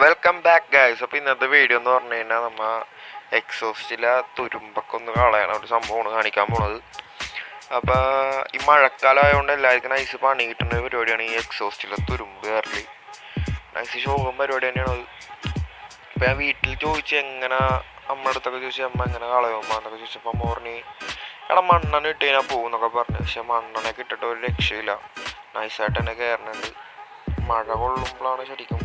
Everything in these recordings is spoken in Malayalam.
Welcome back guys. അപ്പോൾ ഇന്നത്തെ വീഡിയോ എന്ന് പറഞ്ഞു കഴിഞ്ഞാൽ നമ്മൾ എക്സോസ്റ്റിലെ തുരുമ്പൊക്കെ ഒന്ന് കളയണ ഒരു സംഭവമാണ് കാണിക്കാൻ പോണത്. അപ്പോൾ ഈ മഴക്കാലം ആയതുകൊണ്ട് എല്ലാവർക്കും നൈസ് പണി കിട്ടുന്ന ഒരു പരിപാടിയാണ് ഈ എക്സോസ്റ്റിലെ തുരുമ്പ് കയറൽ. നൈസ് ശോകം പരിപാടി തന്നെയാണ് അത്. അപ്പോൾ ഞാൻ വീട്ടിൽ ചോദിച്ചു എങ്ങനെ അമ്മ അടുത്തൊക്കെ ചോദിച്ചു അമ്മ എങ്ങനെ കളയുമ്മ എന്നൊക്കെ ചോദിച്ചപ്പോൾ അമ്മ പറഞ്ഞ് എടാ മണ്ണെണ്ണ ഇട്ട് കഴിഞ്ഞാൽ പോകും എന്നൊക്കെ പറഞ്ഞു. പക്ഷെ മണ്ണെണ്ണയൊക്കെ ഇട്ടിട്ട് ഒരു രക്ഷയില്ല, നൈസായിട്ട് തന്നെ കയറുന്നുണ്ട്. മഴ കൊള്ളുമ്പോഴാണ് ശരിക്കും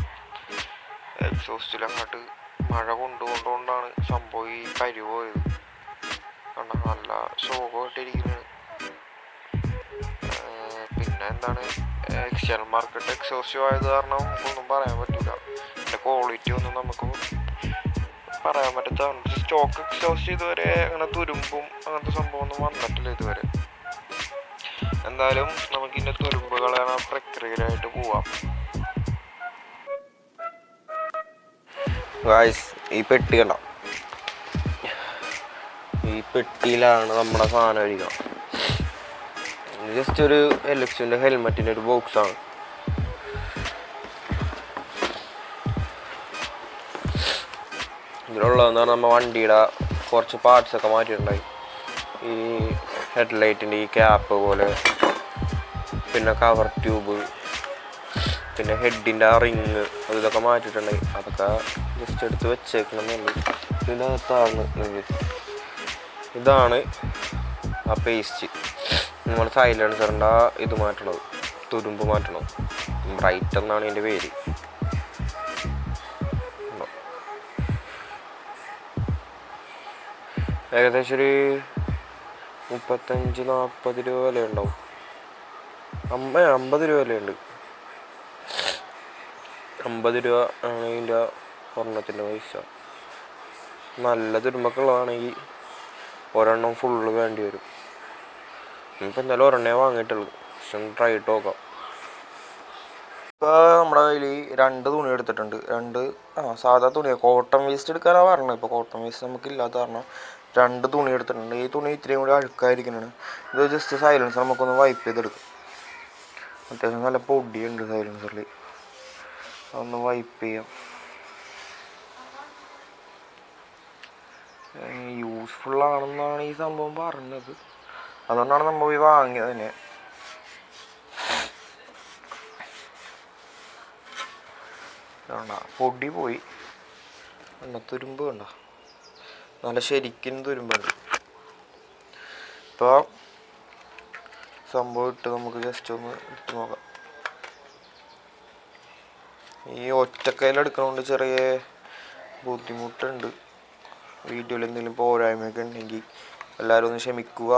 എക്സോസ്റ്റിൽ അങ്ങോട്ട് മഴ കൊണ്ടുകൊണ്ടാണ് സംഭവം ഈ കരി പോയത്. കണ്ട നല്ല ശോകമായിട്ടിരിക്കുന്നത്. പിന്നെ എന്താണ് എക്സ്റ്റേണൽ മാർക്കറ്റ് എക്സോസ്റ്റ് ആയത് കാരണം നമുക്കൊന്നും പറയാൻ പറ്റില്ല. അതിൻ്റെ ക്വാളിറ്റി ഒന്നും നമുക്ക് പറയാൻ പറ്റാത്ത സ്റ്റോക്ക് എക്സോസ്റ്റ് ഇതുവരെ അങ്ങനെ തുരുമ്പും അങ്ങനത്തെ സംഭവം ഒന്നും വന്നിട്ടില്ല ഇതുവരെ. എന്തായാലും നമുക്കിതിൻ്റെ തുരുമ്പ് കളയാൻ പ്രക്രിയയിലായിട്ട് പോവാം. ഗായ്സ്, ഈ പെട്ടി കണ്ട, ഈ പെട്ടിയിലാണ് നമ്മുടെ സാധനം ഇരിക്കുക. ജസ്റ്റ് ഒരു എലക്സിൻ്റെ ഹെൽമെറ്റിൻ്റെ ഒരു ബോക്സാണ്. ഇതിലുള്ളതെന്ന് പറഞ്ഞാൽ നമ്മൾ വണ്ടിയുടെ കുറച്ച് പാർട്സൊക്കെ മാറ്റിയിട്ടുണ്ടായി. ഈ ഹെഡ്ലൈറ്റിൻ്റെ ഈ ക്യാപ്പ് പോലെ, പിന്നെ കവർ ട്യൂബ്, പിന്നെ ഹെഡിൻ്റെ ആ റിങ് ഇതൊക്കെ മാറ്റിയിട്ടുണ്ടായി. അതൊക്കെ ജസ്റ്റ് എടുത്ത് വെച്ചേക്കണമെന്നുണ്ട്. ഇതിനകത്താണ് ഇതാണ് ആ പേസ്റ്റ്. നമ്മൾ സൈലൻസറിൻ്റെ ഇത് മാറ്റണത്, തുരുമ്പ് മാറ്റണം. ബ്രൈറ്റ് എന്നാണ് ഇതിൻ്റെ പേര്. ഏകദേശം ഒരു 35-40 രൂപ വിലയുണ്ടാവും. 50 രൂപ വിലയുണ്ട്. 50 രൂപ ആണ് ഇതിൻ്റെ ഒരെണ്ണത്തിൻ്റെ പൈസ. നല്ല തുരുമ്പൊക്കെയുള്ളതാണെങ്കിൽ ഒരെണ്ണം ഫുള്ള് വേണ്ടി വരും. ഇപ്പം എന്തായാലും ഒരെണ്ണേ വാങ്ങിയിട്ടുള്ളൂ. പക്ഷെ ട്രൈ ഇട്ട് നോക്കാം. ഇപ്പോൾ നമ്മുടെ കയ്യിൽ 2 തുണി എടുത്തിട്ടുണ്ട്. സാധാ തുണിയാണ്, കോട്ടൺ വേസ്റ്റ് എടുക്കാനാണ് പറഞ്ഞത്. ഇപ്പോൾ കോട്ടൺ വേസ്റ്റ് നമുക്കില്ലാത്ത കാരണം 2 തുണി എടുത്തിട്ടുണ്ട്. ഈ തുണി ഇത്രയും കൂടി അഴുക്കായിരിക്കുന്നതാണ്. ഇത് ജസ്റ്റ് സൈലൻസർ നമുക്കൊന്ന് വൈപ്പ് ചെയ്തെടുക്കും. അത്യാവശ്യം നല്ല പൊടിയുണ്ട് സൈലൻസറിൽ, അതൊന്ന് വൈപ്പ് ചെയ്യാം. യൂസ്ഫുള്ളാണെന്നാണ് ഈ സംഭവം പറഞ്ഞത്, അതുകൊണ്ടാണ് നമ്മൾ പോയി വാങ്ങിയത് തന്നെ. പൊടി പോയി, തുരുമ്പ് കണ്ട നല്ല ശരിക്കും തുരുമ്പുണ്ട്. ഇപ്പോൾ സംഭവം ഇട്ട് നമുക്ക് ജസ്റ്റ് ഒന്ന് ഇട്ട് നോക്കാം. ഈ ഒറ്റക്കയിലെടുക്കണോണ്ട് ചെറിയ ബുദ്ധിമുട്ടുണ്ട്. വീഡിയോയിൽ എന്തെങ്കിലും പോരായ്മയൊക്കെ ഉണ്ടെങ്കിൽ എല്ലാവരും ഒന്ന് ക്ഷമിക്കുക.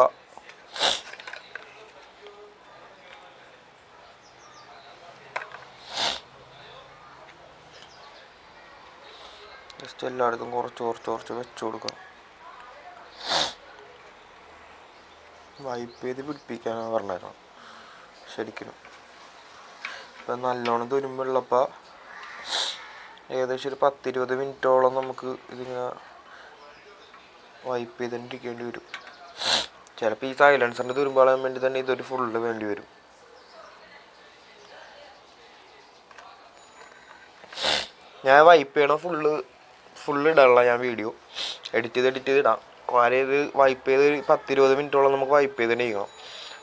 ജസ്റ്റ് എല്ലായിടത്തും കുറച്ച് വെച്ചു കൊടുക്കാം. വൈപ്പ് ചെയ്ത് പിടിപ്പിക്കാനാണ് പറഞ്ഞേക്കണം ശരിക്കും. ഇപ്പം നല്ലോണം തുരുമ്പുള്ളപ്പോൾ ഏകദേശം ഒരു 10-20 മിനിറ്റോളം നമുക്ക് ഇതിങ്ങനെ വൈപ്പ് ചെയ്തിരിക്കേണ്ടി വരും. ചിലപ്പോൾ ഈ സൈലൻസറിൻ്റെ തുരുമ്പ് കളയാൻ വേണ്ടി തന്നെ ഇതൊരു ഫുള്ള് വേണ്ടി വരും. ഞാൻ വൈപ്പ് ചെയ്യണം ഫുള്ള് ഇടാനുള്ള ഞാൻ വീഡിയോ എഡിറ്റ് ചെയ്ത് ഇടാം. കാര്യം ഇത് വൈപ്പ് ചെയ്ത് 10-20 മിനിറ്റോളം നമുക്ക് വൈപ്പ് ചെയ്തിട്ട് ഇരിക്കണം.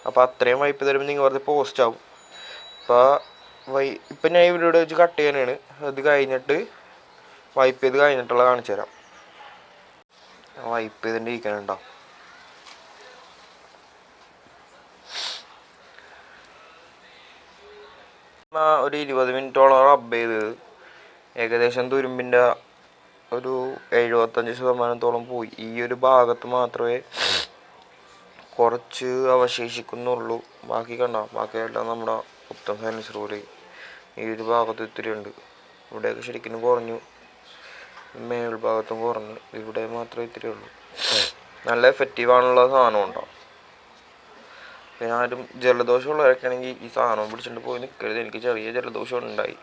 അപ്പോൾ അത്രയും വൈപ്പ് ചെയ്ത് തരുമ്പോൾ നിങ്ങൾ വെറുതെ പോസ്റ്റ് ആവും. അപ്പോൾ ഇപ്പം ഞാൻ ഇവിടെ വെച്ച് കട്ട് ചെയ്യാനാണ്. അത് കഴിഞ്ഞിട്ട് വൈപ്പ് ചെയ്ത് കഴിഞ്ഞിട്ടുള്ള കാണിച്ചു തരാം. വൈപ്പ് ചെയ്തിട്ട് ഇരിക്കാനുണ്ടാവും. ഒരു 20 മിനിറ്റോളം റബ്ബ് ചെയ്ത് ഏകദേശം തുരുമ്പിൻ്റെ ഒരു 75% പോയി. ഈ ഒരു ഭാഗത്ത് മാത്രമേ കുറച്ച് അവശേഷിക്കുന്നുള്ളൂ. ബാക്കി ബാക്കിയെല്ലാം നമ്മുടെ പുത്തൻ സൈലൻസർ പോലെ ഈ ഒരു ഭാഗത്ത് ഇത്തിരി ഉണ്ട്. ഇവിടെയൊക്കെ ശരിക്കും കുറഞ്ഞു, മേൽഭാഗത്തും കുറഞ്ഞു. ഇവിടെ മാത്രമേ ഇത്തിരി ഉള്ളൂ. നല്ല എഫക്റ്റീവാണുള്ള സാധനം ഉണ്ടാവും. പിന്നെ ആരും ജലദോഷമുള്ളവരൊക്കെ ആണെങ്കിൽ ഈ സാധനം പിടിച്ചിട്ട് പോയി നിൽക്കരുത്. എനിക്ക് ചെറിയ ജലദോഷം ഉണ്ടായി.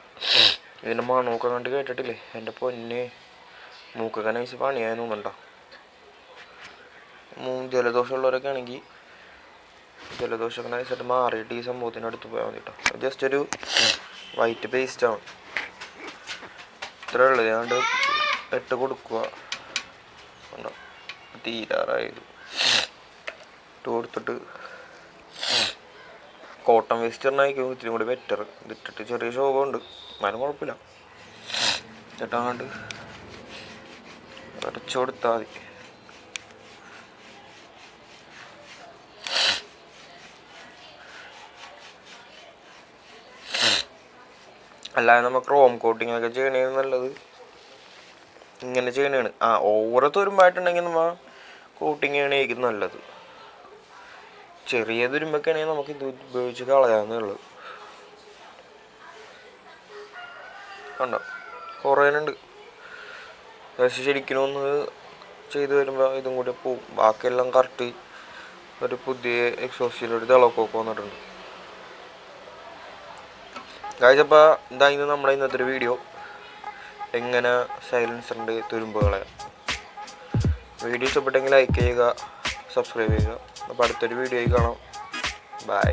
ഇതിൻ്റെ മണമൊക്കെ കണ്ട് കേട്ടിട്ടില്ലേ എൻ്റെ പൊന്നെ, മൂക്കൊക്കെ നൈസ് പണിയായി തോന്നുന്നുണ്ടോ. ജലദോഷമുള്ളവരൊക്കെ ആണെങ്കിൽ ജലദോഷമൊക്കെ നൈസായിട്ട് മാറിയിട്ട് ഈ സംഭവത്തിൻ്റെ അടുത്ത് പോയാൽ മതി കേട്ടോ. ജസ്റ്റ് ഒരു വൈറ്റ് പേസ്റ്റാണ്. ഇത്രേ ഉള്ളൂ. ഞാണ്ട് 8 കൊടുക്കുക. തീരാറായത് 8 കൊടുത്തിട്ട് കോട്ടൺ വേസ്റ്റ് പറഞ്ഞായിരിക്കും ഇത്തിരി കൂടി ബെറ്റർ. ഇതിട്ടിട്ട് ചെറിയ ശോഭമുണ്ട്, എന്നാലും കുഴപ്പമില്ല. ചേട്ടാണ്ട് അടച്ചു കൊടുത്താൽ മതി. അല്ലാതെ നമ്മൾ ക്രോം കോട്ടിങ് ഒക്കെ ചെയ്യണേന് നല്ലത് ഇങ്ങനെ ചെയ്യണതാണ്. ഓവർ തുരുമ്പായിട്ടുണ്ടെങ്കിൽ നമ്മൾ കോട്ടിങ് ചെയ്യണേക്കും നല്ലത്. ചെറിയ തുരുമ്പൊക്കെ ആണെങ്കിൽ നമുക്ക് ഇത് ഉപയോഗിച്ച് കളയാവുന്നേ ഉള്ളൂ. കണ്ടോ കുറേനുണ്ട്. പക്ഷെ ശരിക്കും ഒന്ന് ചെയ്ത് വരുമ്പോൾ ഇതും കൂടി പോവും. ബാക്കിയെല്ലാം കറക്റ്റ് ഒരു പുതിയ എക്സോസ്റ്റിലൊരു തിളക്കമൊക്കെ വന്നിട്ടുണ്ട്. കാഴ്ചപ്പോൾ ഇതായിരുന്നു നമ്മുടെ ഇന്നത്തെ ഒരു വീഡിയോ, എങ്ങനെ സൈലൻസറിൻ്റെ തുരുമ്പുകളെ. വീഡിയോ ഇഷ്ടപ്പെട്ടെങ്കിൽ ലൈക്ക് ചെയ്യുക, സബ്സ്ക്രൈബ് ചെയ്യുക. അപ്പോൾ അടുത്തൊരു വീഡിയോയിൽ കാണാം. ബൈ.